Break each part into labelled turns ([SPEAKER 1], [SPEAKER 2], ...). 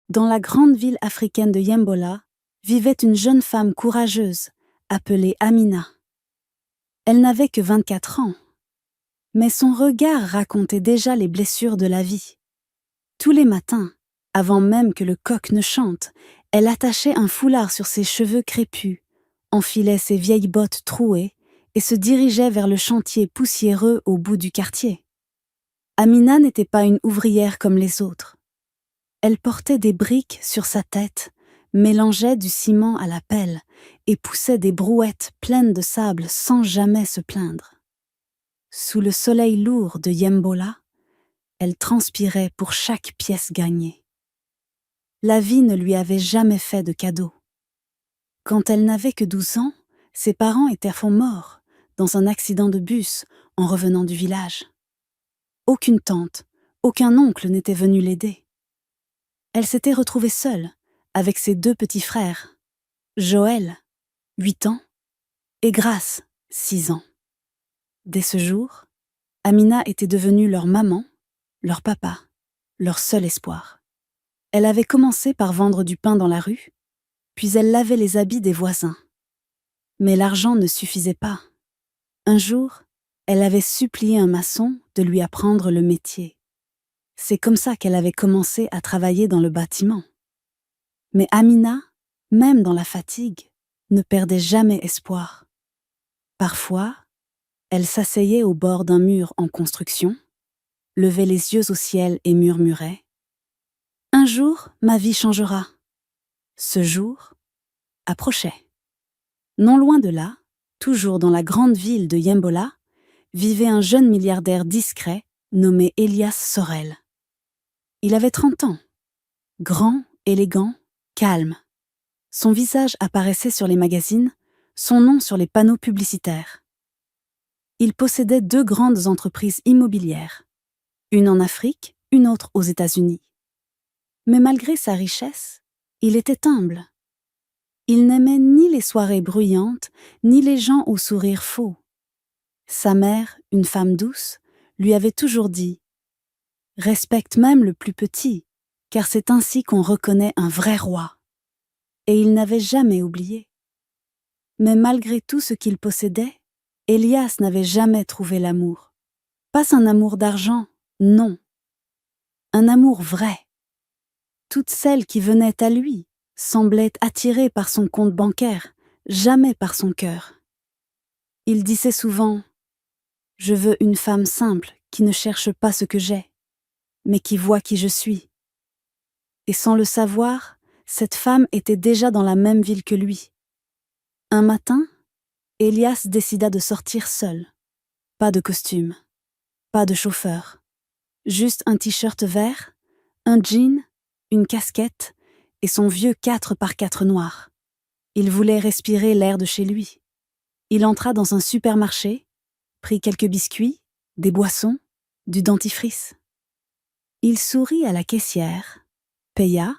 [SPEAKER 1] Dans la grande ville africaine de Yembola, vivait une jeune femme courageuse, appelée Amina. Elle n'avait que 24 ans, mais son regard racontait déjà les blessures de la vie. Tous les matins, avant même que le coq ne chante, elle attachait un foulard sur ses cheveux crépus, enfilait ses vieilles bottes trouées et se dirigeait vers le chantier poussiéreux au bout du quartier. Amina n'était pas une ouvrière comme les autres. Elle portait des briques sur sa tête, mélangeait du ciment à la pelle et poussait des brouettes pleines de sable sans jamais se plaindre. Sous le soleil lourd de Yembola, elle transpirait pour chaque pièce gagnée. La vie ne lui avait jamais fait de cadeau. Quand elle n'avait que 12 ans, ses parents étaient morts dans un accident de bus en revenant du village. Aucune tante, aucun oncle n'était venu l'aider. Elle s'était retrouvée seule, avec ses 2 petits frères, Joël, 8 ans, et Grace, 6 ans. Dès ce jour, Amina était devenue leur maman, leur papa, leur seul espoir. Elle avait commencé par vendre du pain dans la rue, puis elle lavait les habits des voisins. Mais l'argent ne suffisait pas. Un jour, elle avait supplié un maçon de lui apprendre le métier. C'est comme ça qu'elle avait commencé à travailler dans le bâtiment. Mais Amina, même dans la fatigue, ne perdait jamais espoir. Parfois, elle s'asseyait au bord d'un mur en construction, levait les yeux au ciel et murmurait « Un jour, ma vie changera. » Ce jour approchait. Non loin de là, toujours dans la grande ville de Yembola, vivait un jeune milliardaire discret nommé Elias Sorel. Il avait 30 ans, grand, élégant, calme. Son visage apparaissait sur les magazines, son nom sur les panneaux publicitaires. Il possédait 2 grandes entreprises immobilières, une en Afrique, une autre aux États-Unis. Mais malgré sa richesse, il était humble. Il n'aimait ni les soirées bruyantes, ni les gens au sourire faux. Sa mère, une femme douce, lui avait toujours dit « Respecte même le plus petit, car c'est ainsi qu'on reconnaît un vrai roi. » Et il n'avait jamais oublié. Mais malgré tout ce qu'il possédait, Elias n'avait jamais trouvé l'amour. Pas un amour d'argent, non. Un amour vrai. Toutes celles qui venaient à lui semblaient attirées par son compte bancaire, jamais par son cœur. Il disait souvent « Je veux une femme simple qui ne cherche pas ce que j'ai, mais qui voit qui je suis. » Et sans le savoir, cette femme était déjà dans la même ville que lui. Un matin, Elias décida de sortir seul. Pas de costume, pas de chauffeur, juste un t-shirt vert, un jean, une casquette et son vieux 4x4 noir. Il voulait respirer l'air de chez lui. Il entra dans un supermarché, prit quelques biscuits, des boissons, du dentifrice. Il sourit à la caissière, paya,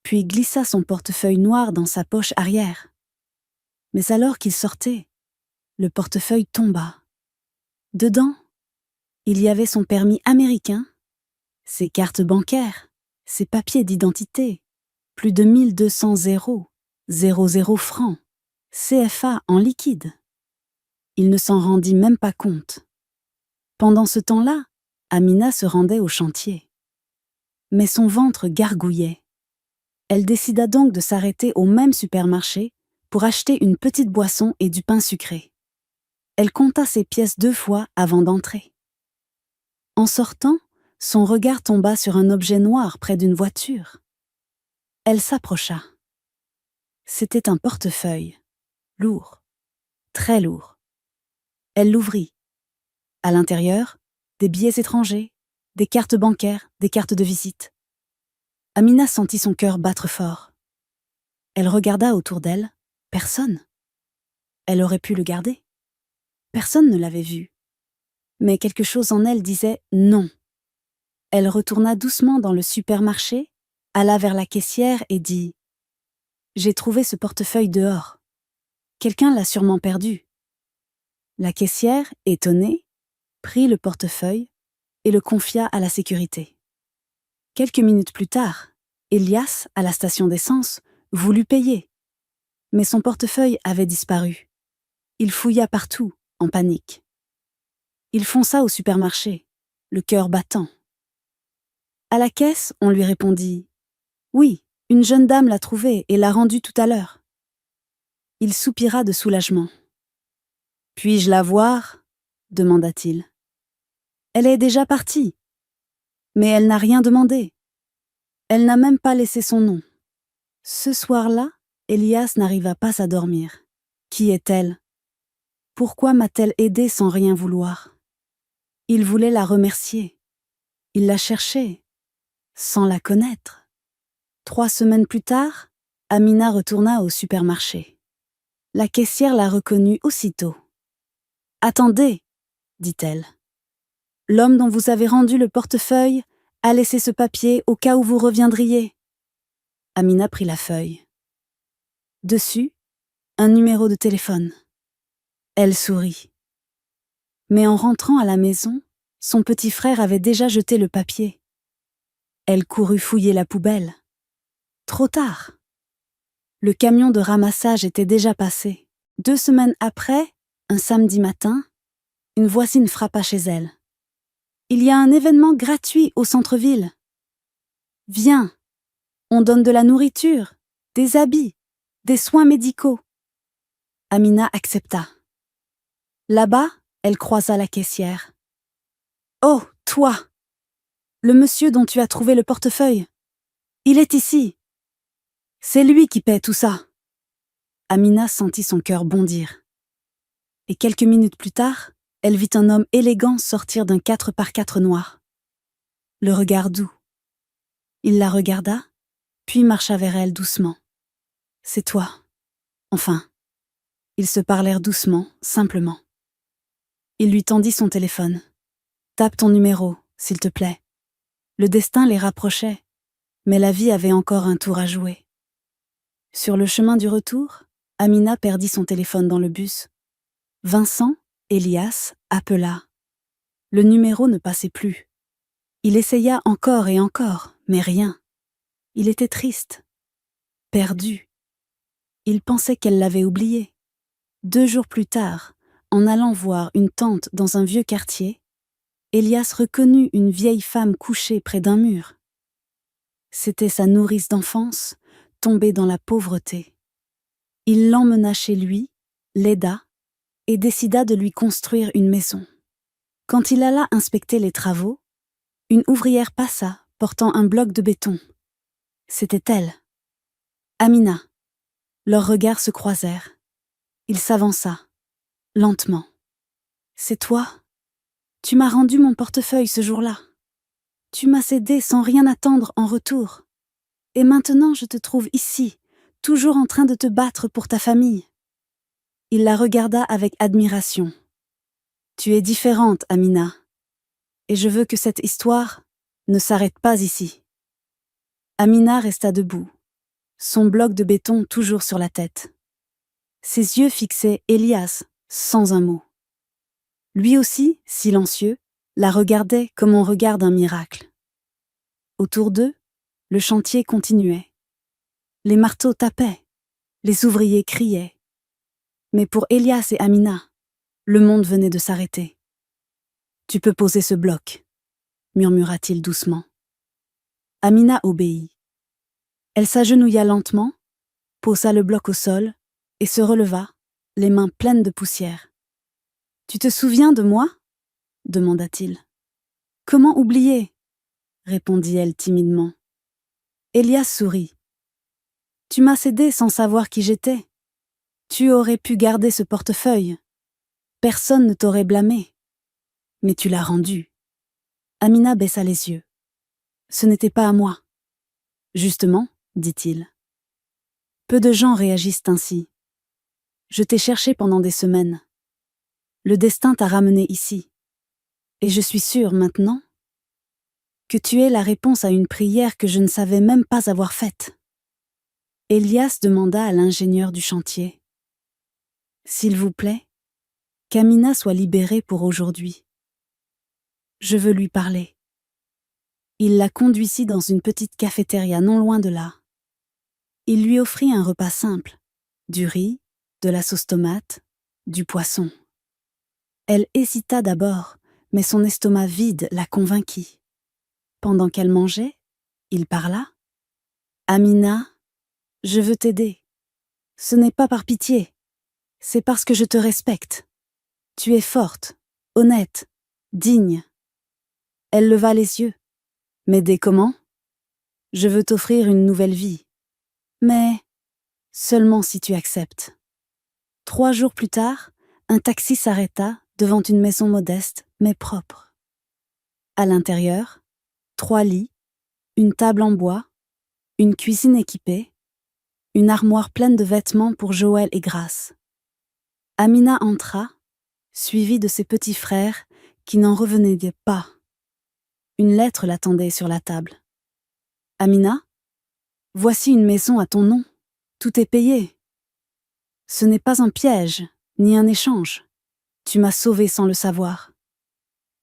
[SPEAKER 1] puis glissa son portefeuille noir dans sa poche arrière. Mais alors qu'il sortait, le portefeuille tomba. Dedans, il y avait son permis américain, ses cartes bancaires, ses papiers d'identité, plus de 1200 zéros, 00 francs, CFA en liquide. Il ne s'en rendit même pas compte. Pendant ce temps-là, Amina se rendait au chantier. Mais son ventre gargouillait. Elle décida donc de s'arrêter au même supermarché pour acheter une petite boisson et du pain sucré. Elle compta ses pièces 2 fois avant d'entrer. En sortant, son regard tomba sur un objet noir près d'une voiture. Elle s'approcha. C'était un portefeuille, lourd, très lourd. Elle l'ouvrit. À l'intérieur, des billets étrangers, des cartes bancaires, des cartes de visite. Amina sentit son cœur battre fort. Elle regarda autour d'elle. Personne. Elle aurait pu le garder. Personne ne l'avait vu. Mais quelque chose en elle disait non. Elle retourna doucement dans le supermarché, alla vers la caissière et dit « J'ai trouvé ce portefeuille dehors. Quelqu'un l'a sûrement perdu. » La caissière, étonnée, prit le portefeuille et le confia à la sécurité. Quelques minutes plus tard, Elias, à la station d'essence, voulut payer. Mais son portefeuille avait disparu. Il fouilla partout, en panique. Il fonça au supermarché, le cœur battant. À la caisse, on lui répondit « Oui, une jeune dame l'a trouvé et l'a rendu tout à l'heure. » Il soupira de soulagement. « Puis-je la voir ?» demanda-t-il. « Elle est déjà partie. » Mais elle n'a rien demandé. Elle n'a même pas laissé son nom. Ce soir-là, Elias n'arriva pas à dormir. Qui est-elle? Pourquoi m'a-t-elle aidé sans rien vouloir? Il voulait la remercier. Il la cherchait, sans la connaître. 3 semaines plus tard, Amina retourna au supermarché. La caissière la reconnut aussitôt. « Attendez, » dit-elle. « L'homme dont vous avez rendu le portefeuille a laissé ce papier au cas où vous reviendriez. » Amina prit la feuille. Dessus, un numéro de téléphone. Elle sourit. Mais en rentrant à la maison, son petit frère avait déjà jeté le papier. Elle courut fouiller la poubelle. Trop tard. Le camion de ramassage était déjà passé. 2 semaines après, un samedi matin, une voisine frappa chez elle. « Il y a un événement gratuit au centre-ville. Viens, on donne de la nourriture, des habits, des soins médicaux. » Amina accepta. Là-bas, elle croisa la caissière. « Oh, toi! Le monsieur dont tu as trouvé le portefeuille. Il est ici. C'est lui qui paie tout ça. » Amina sentit son cœur bondir. Et quelques minutes plus tard, elle vit un homme élégant sortir d'un 4x4 noir. Le regard doux. Il la regarda, puis marcha vers elle doucement. « C'est toi. » Enfin. Ils se parlèrent doucement, simplement. Il lui tendit son téléphone. « Tape ton numéro, s'il te plaît. » Le destin les rapprochait, mais la vie avait encore un tour à jouer. Sur le chemin du retour, Amina perdit son téléphone dans le bus. Vincent, Elias, appela. Le numéro ne passait plus. Il essaya encore et encore, mais rien. Il était triste, perdu. Il pensait qu'elle l'avait oublié. 2 jours plus tard, en allant voir une tante dans un vieux quartier, Elias reconnut une vieille femme couchée près d'un mur. C'était sa nourrice d'enfance, tombée dans la pauvreté. Il l'emmena chez lui, l'aida, et décida de lui construire une maison. Quand il alla inspecter les travaux, une ouvrière passa, portant un bloc de béton. C'était elle. Amina. Leurs regards se croisèrent. Il s'avança, lentement. « C'est toi? Tu m'as rendu mon portefeuille ce jour-là. Tu m'as cédé sans rien attendre en retour. Et maintenant je te trouve ici, toujours en train de te battre pour ta famille. » Il la regarda avec admiration. « Tu es différente, Amina. Et je veux que cette histoire ne s'arrête pas ici. » Amina resta debout, son bloc de béton toujours sur la tête. Ses yeux fixaient Elias, sans un mot. Lui aussi, silencieux, la regardait comme on regarde un miracle. Autour d'eux, le chantier continuait. Les marteaux tapaient, les ouvriers criaient. Mais pour Elias et Amina, le monde venait de s'arrêter. « Tu peux poser ce bloc, » murmura-t-il doucement. Amina obéit. Elle s'agenouilla lentement, posa le bloc au sol et se releva, les mains pleines de poussière. « Tu te souviens de moi ?» demanda-t-il. « Comment oublier ?» répondit-elle timidement. Elias sourit. « Tu m'as cédé sans savoir qui j'étais. Tu aurais pu garder ce portefeuille. Personne ne t'aurait blâmé. Mais tu l'as rendu. » Amina baissa les yeux. « Ce n'était pas à moi. » « Justement, » dit-il. « Peu de gens réagissent ainsi. Je t'ai cherché pendant des semaines. Le destin t'a ramené ici. Et je suis sûre maintenant que tu es la réponse à une prière que je ne savais même pas avoir faite. » Elias demanda à l'ingénieur du chantier. « S'il vous plaît, qu'Amina soit libérée pour aujourd'hui. Je veux lui parler. » Il la conduisit dans une petite cafétéria non loin de là. Il lui offrit un repas simple, du riz, de la sauce tomate, du poisson. Elle hésita d'abord, mais son estomac vide la convainquit. Pendant qu'elle mangeait, il parla. « Amina, je veux t'aider. Ce n'est pas par pitié, c'est parce que je te respecte. Tu es forte, honnête, digne. » Elle leva les yeux. « M'aider comment ? Je veux t'offrir une nouvelle vie. Mais seulement si tu acceptes. » 3 jours plus tard, un taxi s'arrêta devant une maison modeste mais propre. À l'intérieur, 3 lits, une table en bois, une cuisine équipée, une armoire pleine de vêtements pour Joël et Grace. Amina entra, suivie de ses petits frères qui n'en revenaient pas. Une lettre l'attendait sur la table. « Amina, voici une maison à ton nom. Tout est payé. Ce n'est pas un piège, ni un échange. Tu m'as sauvée sans le savoir.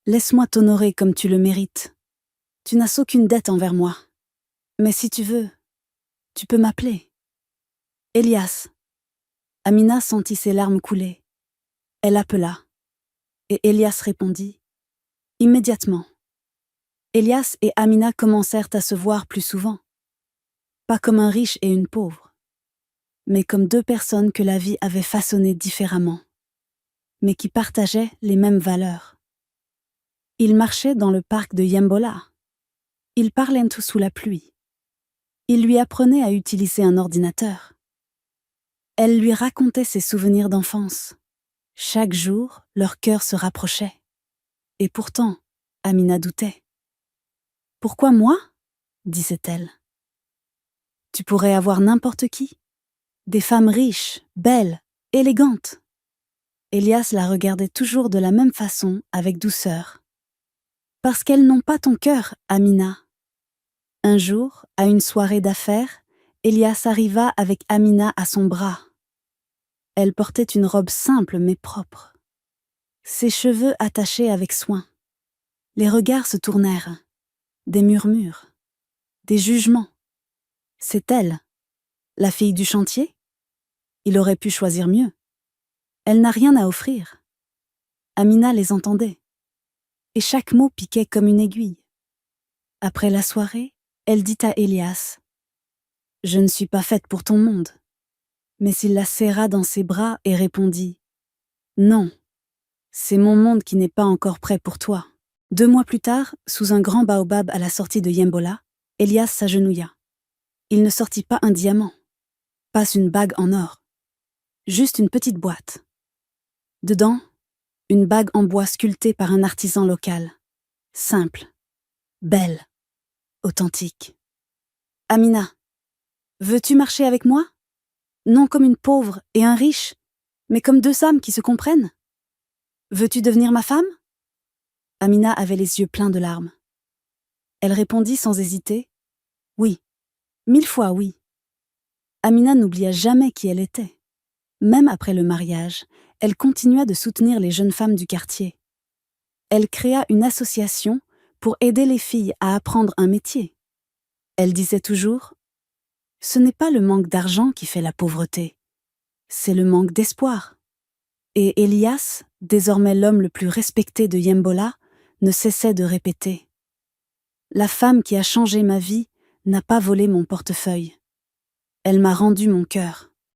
[SPEAKER 1] Laisse-moi t'honorer comme tu le mérites. Tu n'as aucune dette envers moi. Mais si tu veux, tu peux m'appeler. Elias. » Amina sentit ses larmes couler. Elle appela. Et Elias répondit. Immédiatement. Elias et Amina commencèrent à se voir plus souvent. Pas comme un riche et une pauvre, mais comme 2 personnes que la vie avait façonnées différemment, mais qui partageaient les mêmes valeurs. Ils marchaient dans le parc de Yembola. Ils parlaient tout sous la pluie. Il lui apprenait à utiliser un ordinateur. Elle lui racontait ses souvenirs d'enfance. Chaque jour, leur cœur se rapprochait. Et pourtant, Amina doutait. « Pourquoi moi ?» disait-elle. « Tu pourrais avoir n'importe qui. Des femmes riches, belles, élégantes. » Elias la regardait toujours de la même façon, avec douceur. « Parce qu'elles n'ont pas ton cœur, Amina. » Un jour, à une soirée d'affaires, Elias arriva avec Amina à son bras. Elle portait une robe simple mais propre. Ses cheveux attachés avec soin. Les regards se tournèrent. Des murmures. Des jugements. C'est elle, la fille du chantier ? Il aurait pu choisir mieux. Elle n'a rien à offrir. Amina les entendait. Et chaque mot piquait comme une aiguille. Après la soirée, elle dit à Elias « Je ne suis pas faite pour ton monde. » Mais il la serra dans ses bras et répondit « Non, c'est mon monde qui n'est pas encore prêt pour toi. » 2 mois plus tard, sous un grand baobab à la sortie de Yembola, Elias s'agenouilla. Il ne sortit pas un diamant, pas une bague en or, juste une petite boîte. Dedans, une bague en bois sculptée par un artisan local, simple, belle, authentique. « Amina, veux-tu marcher avec moi ? Non comme une pauvre et un riche, mais comme 2 âmes qui se comprennent. Veux-tu devenir ma femme ?» Amina avait les yeux pleins de larmes. Elle répondit sans hésiter « Oui, 1000 fois oui. » Amina n'oublia jamais qui elle était. Même après le mariage, elle continua de soutenir les jeunes femmes du quartier. Elle créa une association pour aider les filles à apprendre un métier. Elle disait toujours « Ce n'est pas le manque d'argent qui fait la pauvreté, c'est le manque d'espoir. » Et Elias, désormais l'homme le plus respecté de Yembola, ne cessait de répéter « La femme qui a changé ma vie n'a pas volé mon portefeuille. Elle m'a rendu mon cœur. »